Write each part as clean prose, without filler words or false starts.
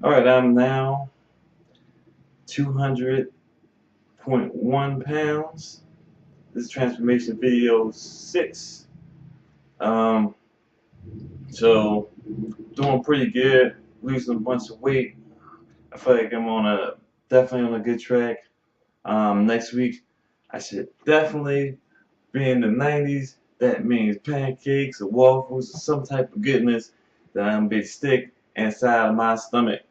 Alright, I'm now 200.1 pounds. This is transformation video 6. Um, so doing pretty good, losing a bunch of weight. I feel like I'm definitely on a good track. Next week I should definitely be in the 90s. That means pancakes or waffles or some type of goodness that I'm gonna be stick inside of my stomach.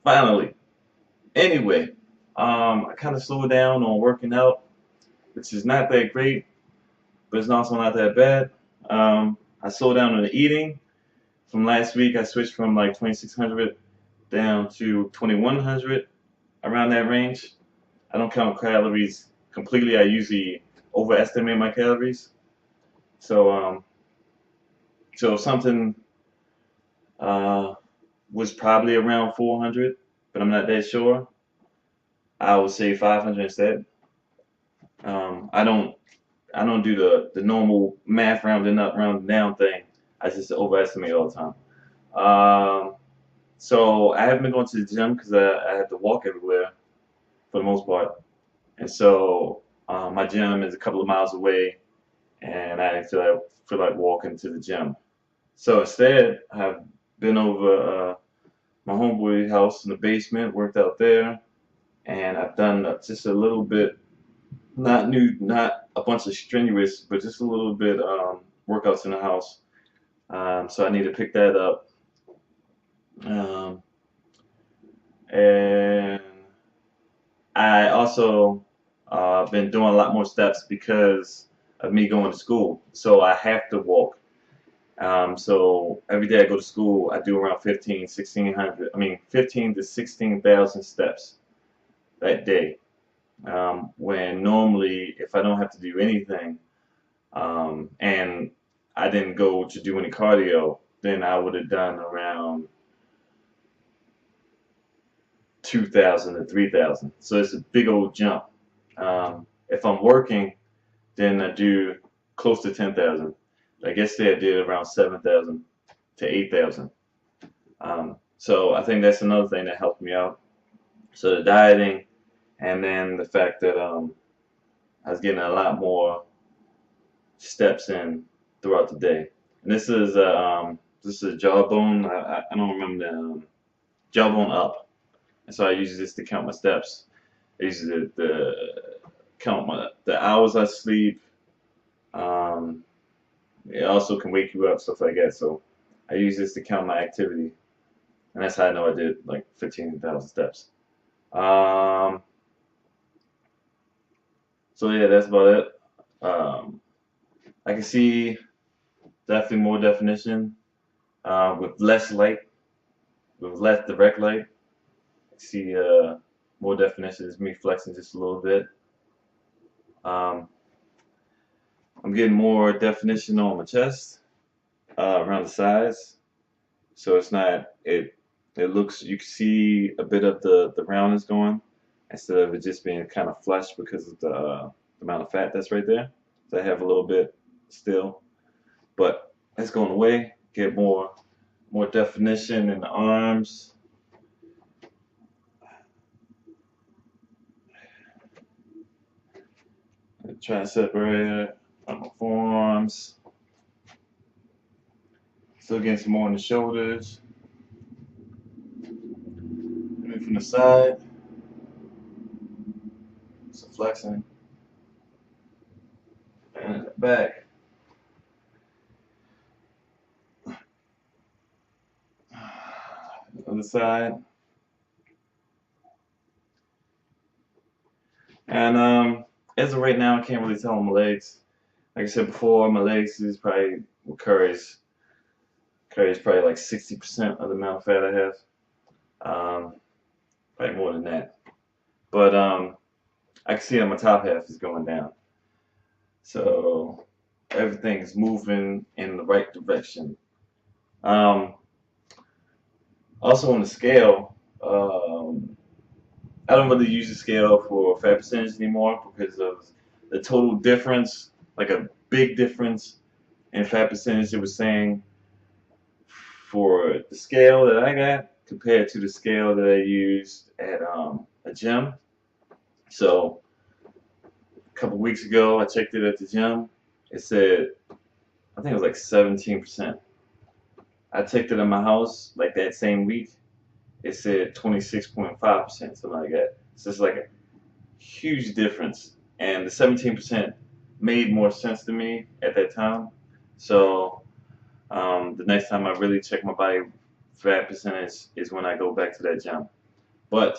Finally. Anyway, I kind of slowed down on working out, which is not that great, but it's also not that bad. I slowed down on the eating. From last week, I switched from like 2,600 down to 2,100, around that range. I don't count calories completely. I usually overestimate my calories. So, so something uh, was probably around 400, but I'm not that sure. I would say 500 instead. I don't do the normal math rounding up, rounding down thing. I just overestimate all the time. So I haven't been going to the gym because I have to walk everywhere for the most part, and so my gym is a couple of miles away, and I feel like walking to the gym. So instead, I've been over my homeboy's house in the basement, worked out there, and I've done just a little bit, not a bunch of strenuous, but just a little bit workouts in the house. So I need to pick that up. Um, and I also been doing a lot more steps because of me going to school. So I have to walk. So every day I go to school, I do around 15 to 16,000 steps that day. When normally, if I don't have to do anything, and I didn't go to do any cardio, then I would have done around 2,000 to 3,000. So it's a big old jump. If I'm working, then I do close to 10,000. Like yesterday I did around 7,000 to 8,000. So I think that's another thing that helped me out. So the dieting, and then the fact that I was getting a lot more steps in throughout the day. And this is Jawbone. I don't remember the Jawbone Up. And so I use this to count my steps. I use it to count the hours I sleep. Um, it also can wake you up, stuff like that. So I use this to count my activity, and that's how I know I did like 15,000 steps. Um, so yeah, that's about it. Um, I can see definitely more definition with less light, with less direct light. I see more definition is me flexing just a little bit. Um, I'm getting more definition on my chest, around the sides, so it's not it looks you can see a bit of the roundness going instead of it just being kind of flush because of the amount of fat that's right there. So I have a little bit still, but that's going away. Get more definition in the arms. Try to separate it on my forearms. Still getting some more on the shoulders. Maybe from the side. Some flexing. And back. Other side. And as of right now, I can't really tell on my legs. Like I said before, my legs is probably what carries probably like 60% of the amount of fat I have. Probably more than that. But I can see that my top half is going down. So everything's moving in the right direction. Um, Also on the scale, I don't really use the scale for fat percentage anymore because of the total difference, like a big difference in fat percentage. It was saying for the scale that I got, compared to the scale that I used at a gym. So a couple weeks ago, I checked it at the gym. It said, I think it was like 17%. I checked it in my house like that same week. It said 26.5%, something like that. So it's like a huge difference. And the 17% made more sense to me at that time. So the next time I really check my body fat percentage is when I go back to that gym. But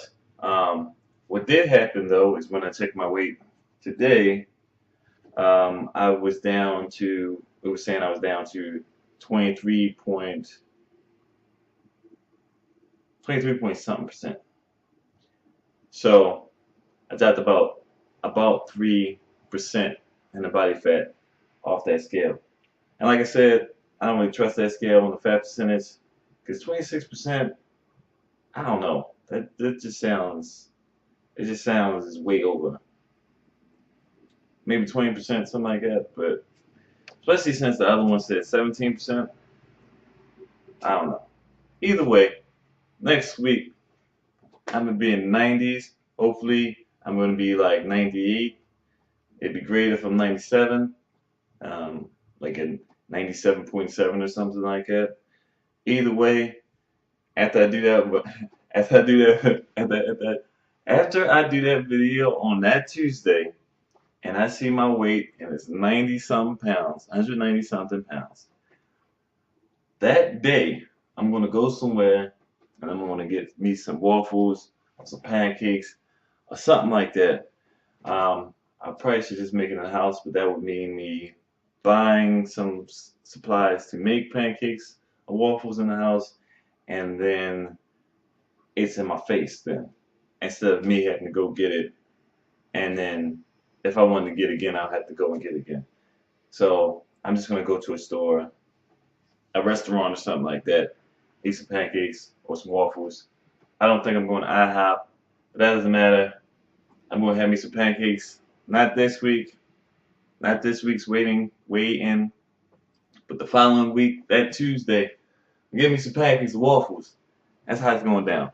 what did happen though is when I checked my weight today, I was down to, it was saying I was down to 23 point something percent. So I dropped about 3% in the body fat off that scale. And like I said, I don't really trust that scale on the fat percentage because 26%, I don't know. That just sounds, it just sounds way over. Maybe 20%, something like that. But especially since the other one said 17%, I don't know. Either way, next week I'm gonna be in the 90s. Hopefully, I'm gonna be like 98. It'd be great if I'm 97, like a 97.7 or something like that. Either way, after I do that, after I do that, after I do that video on that Tuesday, and I see my weight and it's 90 something pounds, 190 something pounds. That day, I'm gonna go somewhere and I'm gonna get me some waffles or some pancakes or something like that. I probably should just make it in the house, but that would mean me buying some supplies to make pancakes or waffles in the house, and then it's in my face then, instead of me having to go get it, and then if I wanted to get it again, I'll have to go and get it again. So I'm just gonna go to a store, a restaurant or something like that, eat some pancakes or some waffles. I don't think I'm going to IHOP, but that doesn't matter. I'm going to have me some pancakes. Not this week, not this week's weigh-in, but the following week, that Tuesday, give me some pancakes and waffles. That's how it's going down.